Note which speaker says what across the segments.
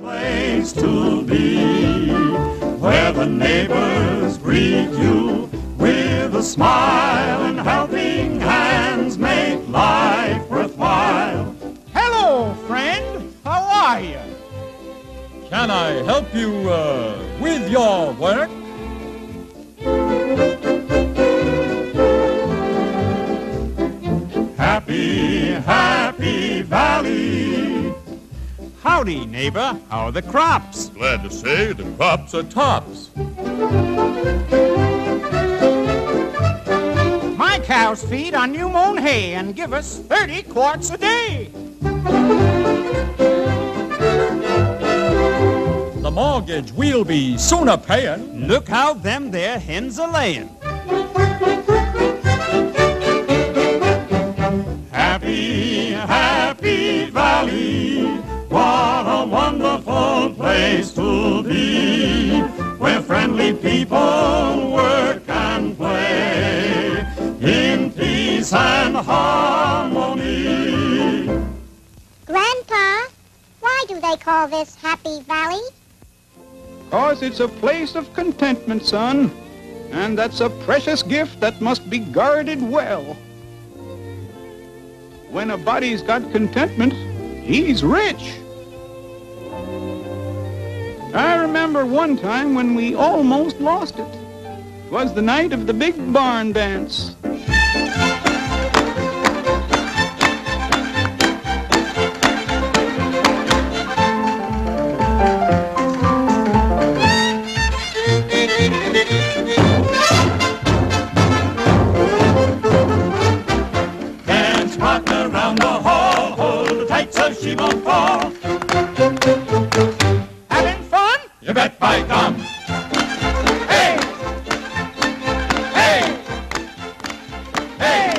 Speaker 1: place to be, where the neighbors greet you with a smile and helping hands make life worthwhile.
Speaker 2: Hello, friend. How are you?
Speaker 3: Can I help you with your work?
Speaker 1: Happy, happy valley.
Speaker 2: Howdy, neighbor. How are the crops?
Speaker 3: Glad to say the crops are tops.
Speaker 2: My cows feed on new mown hay and give us 30 quarts a day.
Speaker 3: The mortgage we'll be soon a-paying.
Speaker 2: Look how them there hens are laying.
Speaker 1: Happy, happy valley. What a wonderful place to be, where friendly people work and play in peace and harmony.
Speaker 4: Grandpa, why do they call this Happy Valley?
Speaker 5: 'Cause it's a place of contentment, son. And that's a precious gift that must be guarded well. When a body's got contentment, he's rich. I remember one time when we almost lost it. It was the night of the big barn dance.
Speaker 1: Dance partner round the hall, hold tight so she won't fall.
Speaker 2: Having fun?
Speaker 1: You bet by gum. Hey! Hey! Hey!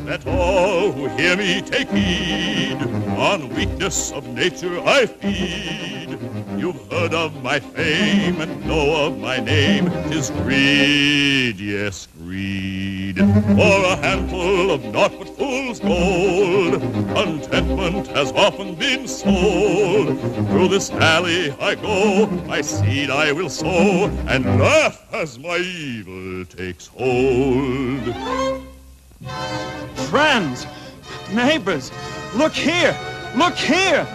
Speaker 3: Let all who hear me take heed. On weakness of nature I feed. You've heard of my fame and know of my name. 'Tis greed, yes, greed. For a handful of naught but fool's gold, contentment has often been sold. Through this alley I go, my seed I will sow, and laugh as my evil takes hold.
Speaker 2: Friends, neighbors, look here, look here.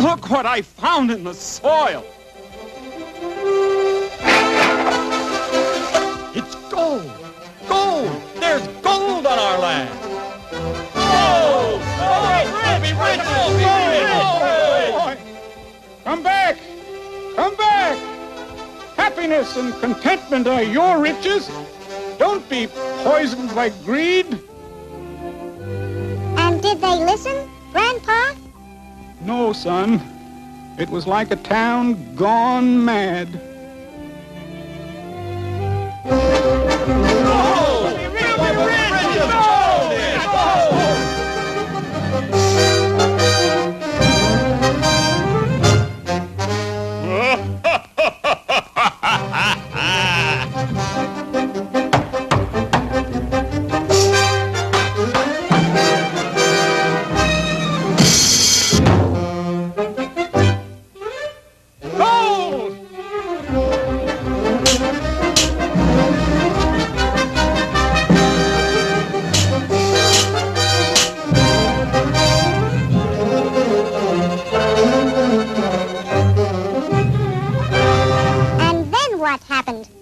Speaker 2: Look what I found in the soil.
Speaker 3: It's gold! Gold! There's gold on our land! Gold!
Speaker 5: Boy, come back! Come back! Happiness and contentment are your riches. Don't be poisoned by greed.
Speaker 4: And did they listen, Grandpa?
Speaker 5: No, son. It was like a town gone mad.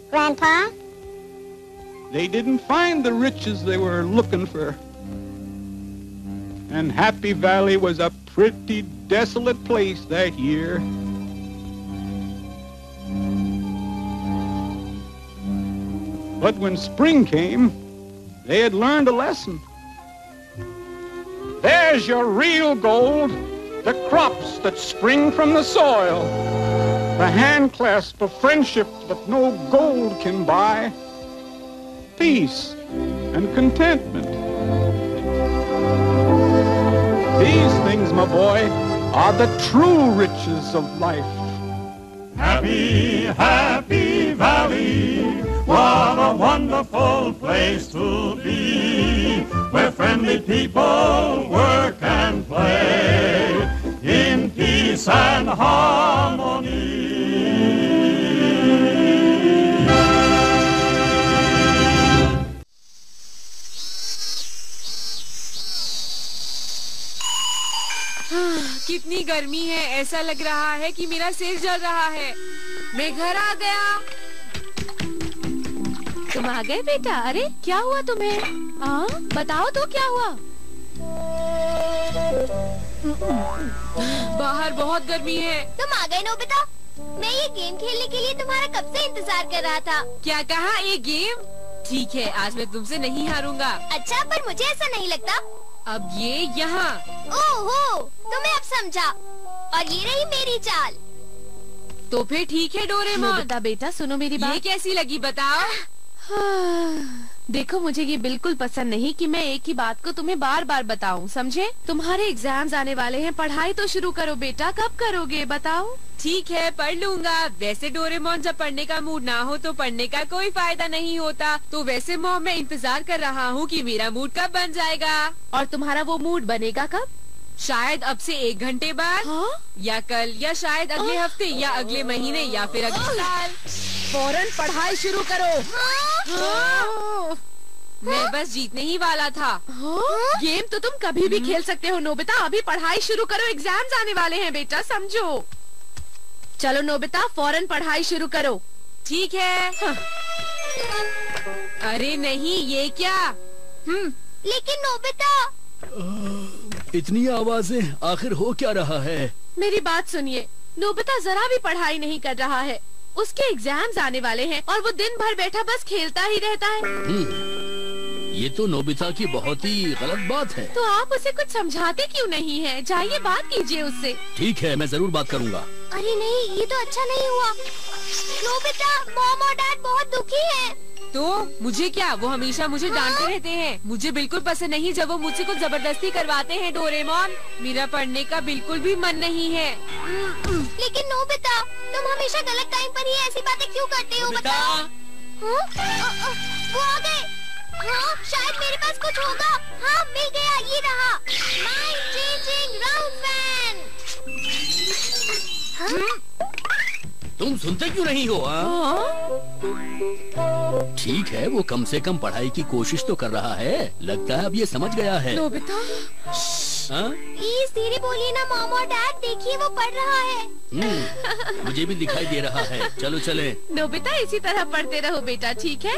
Speaker 4: Grandpa?
Speaker 5: They didn't find the riches they were looking for. and Happy Valley was a pretty desolate place that year. But when spring came, they had learned a lesson. There's your real gold, the crops that spring from the soil, the handclasp of friendship that no gold can buy, peace and contentment. These things, my boy, are the true riches of life.
Speaker 1: Happy, happy valley, what a wonderful place to be, where friendly people work and play in peace and harmony.
Speaker 6: कितनी गर्मी है, ऐसा लग रहा है कि मेरा सिर जल रहा है। मैं घर आ गया।
Speaker 7: तुम आ गए बेटा? अरे क्या हुआ तुम्हें? हाँ बताओ तो क्या हुआ?
Speaker 6: बाहर बहुत गर्मी है।
Speaker 4: तुम आ गए नोबिता? मैं ये गेम खेलने के लिए तुम्हारा कब से इंतजार कर रहा था।
Speaker 6: क्या कहा? ये गेम? ठीक है, आज मैं तुमसे नहीं हारूंगा।
Speaker 4: अच्छा, पर मुझे ऐसा नहीं लगता।
Speaker 6: अब ये यहाँ।
Speaker 4: ओहो, तुम्हें अब समझा। और ये रही मेरी चाल।
Speaker 6: तो फिर ठीक है डोरेमोन।
Speaker 7: नोबिता बेटा सुनो मेरी बात।
Speaker 6: ये कैसी लगी बताओ?
Speaker 7: देखो मुझे ये बिल्कुल पसंद नहीं कि मैं एक ही बात को तुम्हें बार बार बताऊं, समझे? तुम्हारे एग्जाम्स आने वाले हैं, पढ़ाई तो शुरू करो बेटा। कब करोगे बताओ?
Speaker 6: ठीक है, पढ़ लूंगा। वैसे डोरेमोन, जब पढ़ने का मूड ना हो तो पढ़ने का कोई फायदा नहीं होता। तो वैसे मॉम, मैं इंतजार कर रहा हूँ कि मेरा मूड कब बन जाएगा।
Speaker 7: और तुम्हारा वो मूड बनेगा कब?
Speaker 6: शायद अब से 1 घंटे बाद।
Speaker 7: हाँ?
Speaker 6: या कल, या शायद अगले हफ्ते, या अगले महीने, या फिर अगले साल।
Speaker 7: फौरन पढ़ाई शुरू करो।
Speaker 6: हाँ? मैं बस जीतने ही वाला था।
Speaker 7: गेम तो तुम कभी भी खेल सकते हो नोबिता। अभी पढ़ाई शुरू करो, एग्जाम्स आने वाले हैं बेटा, समझो। चलो नोबिता, फौरन पढ़ाई शुरू करो।
Speaker 6: ठीक है।
Speaker 7: हाँ।
Speaker 6: अरे नहीं, ये क्या?
Speaker 4: लेकिन नोबिता,
Speaker 8: इतनी आवाजें, आखिर हो क्या रहा है?
Speaker 7: मेरी बात सुनिए, नोबिता जरा भी पढ़ाई नहीं कर रहा है। उसके एग्जाम्स आने वाले हैं और वो दिन भर बैठा बस खेलता ही रहता है।
Speaker 8: ये तो नोबिता की बहुत ही गलत बात है।
Speaker 7: तो आप उसे कुछ समझाते क्यों नहीं हैं? जाइए बात कीजिए उससे।
Speaker 8: ठीक है, मैं जरूर बात करूँगा।
Speaker 4: अरे नहीं, ये तो अच्छा नहीं हुआ। नोबिता, मॉम और डैड बहुत दुखी हैं।
Speaker 6: तो मुझे क्या? वो हमेशा मुझे डांटते रहते हैं। मुझे बिल्कुल पसंद नहीं जब वो मुझसे कुछ जबरदस्ती करवाते हैं डोरेमोन। मेरा पढ़ने का बिल्कुल भी मन नहीं है।
Speaker 4: लेकिन नोबिता, तुम हमेशा गलत टाइम पर ही ऐसी बातें क्यों करते हो? बताओ। हाँ? वो आ गए। हाँ, शायद मेरे पास कुछ होगा। हाँ, मिल गया, ये रहा। Mind changing round fan.
Speaker 8: तुम सुनते क्यों नहीं हो? ठीक है, वो कम से कम पढ़ाई की कोशिश तो कर रहा है। लगता है अब ये समझ गया है।
Speaker 7: नोबिता,
Speaker 4: प्लीज धीरे बोलिए ना मॉम और डैड, देखिए वो पढ़ रहा है।
Speaker 8: मुझे भी दिखाई दे रहा है। चलो चले।
Speaker 7: नोबिता इसी तरह पढ़ते रहो बेटा, ठीक है?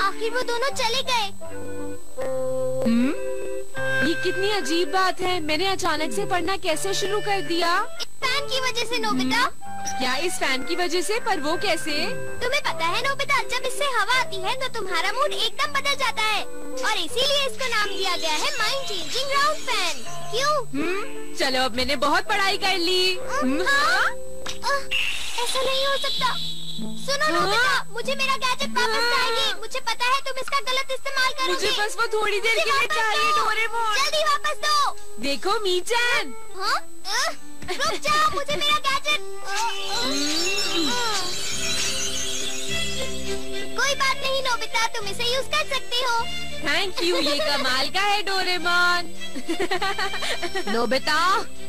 Speaker 4: आखिर वो दोनों चले गए।
Speaker 6: ये कितनी अजीब बात है। मैंने अचानक से पढ़ना कैसे शुरू कर दिया?
Speaker 4: फैन की वजह से नोबिता।
Speaker 6: क्या इस फैन की वजह से? पर वो कैसे?
Speaker 4: तुम्हें पता है नोबिता, जब इससे हवा आती है तो तुम्हारा मूड एकदम बदल जाता है और इसीलिए इसका नाम दिया गया है माइंड चेंजिंग राउंड फैन। क्यों?
Speaker 6: चलो, अब मैंने बहुत पढ़ाई कर ली।
Speaker 4: ऐसा नहीं हो सकता। सुनो नोबिता, मुझे मेरा गैजेट वापस चाहिए। मुझे पता है तुम इसका गलत इस्तेमाल करोगे।
Speaker 6: मुझे बस वो थोड़ी देर के लिए चाहिए डोरेमोन।
Speaker 4: जल्दी वापस दो।
Speaker 6: देखो मीचान।
Speaker 4: रुक जाओ, मुझे मेरा गैजेट। कोई बात नहीं नोबिता, तुम इसे यूज कर सकते हो।
Speaker 6: थैंक यू, ये कमाल का है डोरेमोन।
Speaker 7: नोबिता,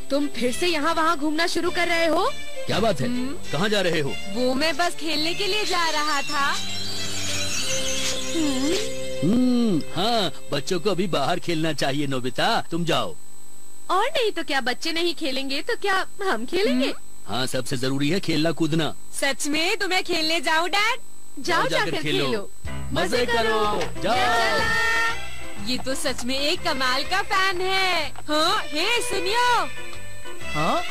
Speaker 7: तुम फिर से यहाँ वहाँ घूमना शुरू कर रहे हो?
Speaker 8: क्या बात है? कहाँ जा रहे हो?
Speaker 6: वो मैं बस खेलने के लिए जा रहा था।
Speaker 8: हाँ, बच्चों को अभी बाहर खेलना चाहिए नोबिता, तुम जाओ।
Speaker 7: और नहीं तो क्या, बच्चे नहीं खेलेंगे तो क्या हम खेलेंगे?
Speaker 8: हाँ, सबसे जरूरी है खेलना कूदना।
Speaker 6: सच में? तो मैं खेलने जाऊँ डैड?
Speaker 7: जाओ जाकर खेलो,
Speaker 8: मजे करो। जाओ।
Speaker 6: ये तो सच में एक कमाल का फैन है। हाँ, हे सुनियो।
Speaker 9: हाँ?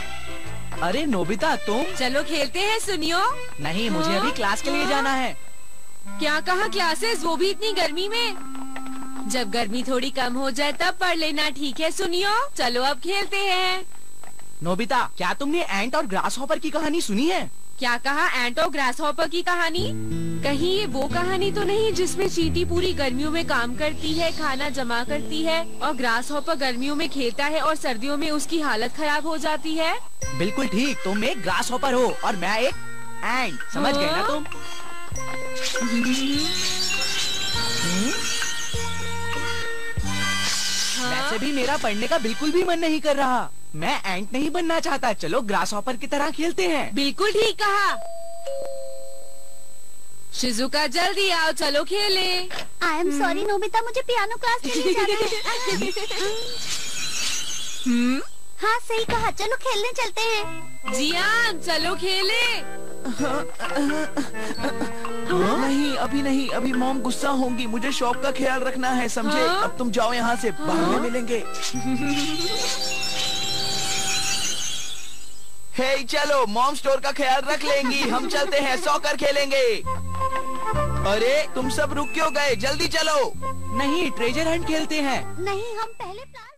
Speaker 9: अरे नोबिता तुम?
Speaker 6: चलो खेलते हैं सुनियो।
Speaker 9: नहीं, मुझे अभी क्लास के लिए जाना है।
Speaker 6: क्या कहा क्लासेस, वो भी इतनी गर्मी में? जब गर्मी थोड़ी कम हो जाए तब पढ़ लेना, ठीक है सुनियो। चलो अब खेलते हैं।
Speaker 9: नोबिता, क्या तुमने एंट और ग्रास हॉपर की कहानी सुनी है?
Speaker 6: क्या कहा, एंट और ग्रास हॉपर की कहानी? कहीं ये वो कहानी तो नहीं जिसमें चींटी पूरी गर्मियों में काम करती है, खाना जमा करती है, और ग्रास हॉपर गर्मियों में खेलता है और सर्दियों में उसकी हालत खराब हो जाती है?
Speaker 9: बिल्कुल ठीक, तुम एक ग्रास हॉपर हो और मैं एक एंट, समझ गए ना तुम? वैसे भी मेरा पढ़ने का बिल्कुल भी मन नहीं कर रहा। मैं एंट नहीं बनना चाहता। चलो ग्रास हॉपर की तरह खेलते हैं।
Speaker 6: बिल्कुल ठीक कहा। शिजुका जल्दी आओ, चलो खेले।
Speaker 4: आई एम सॉरी नोबिता, मुझे पियानो क्लास नहीं जाना है। हाँ सही कहा, चलो खेलने चलते हैं।
Speaker 6: जियान चलो खेले।
Speaker 9: नहीं अभी नहीं, अभी मॉम गुस्सा होंगी। मुझे शॉप का ख्याल रखना है, समझे? अब तुम जाओ यहाँ से, बाद में मिलेंगे। हे चलो, मॉम स्टोर का ख्याल रख लेंगी। हम चलते हैं, सॉकर खेलेंगे। अरे तुम सब रुक क्यों गए? जल्दी चलो। नहीं, ट्रेजर हंट खेलते हैं।
Speaker 4: नहीं, हम पहले प्लान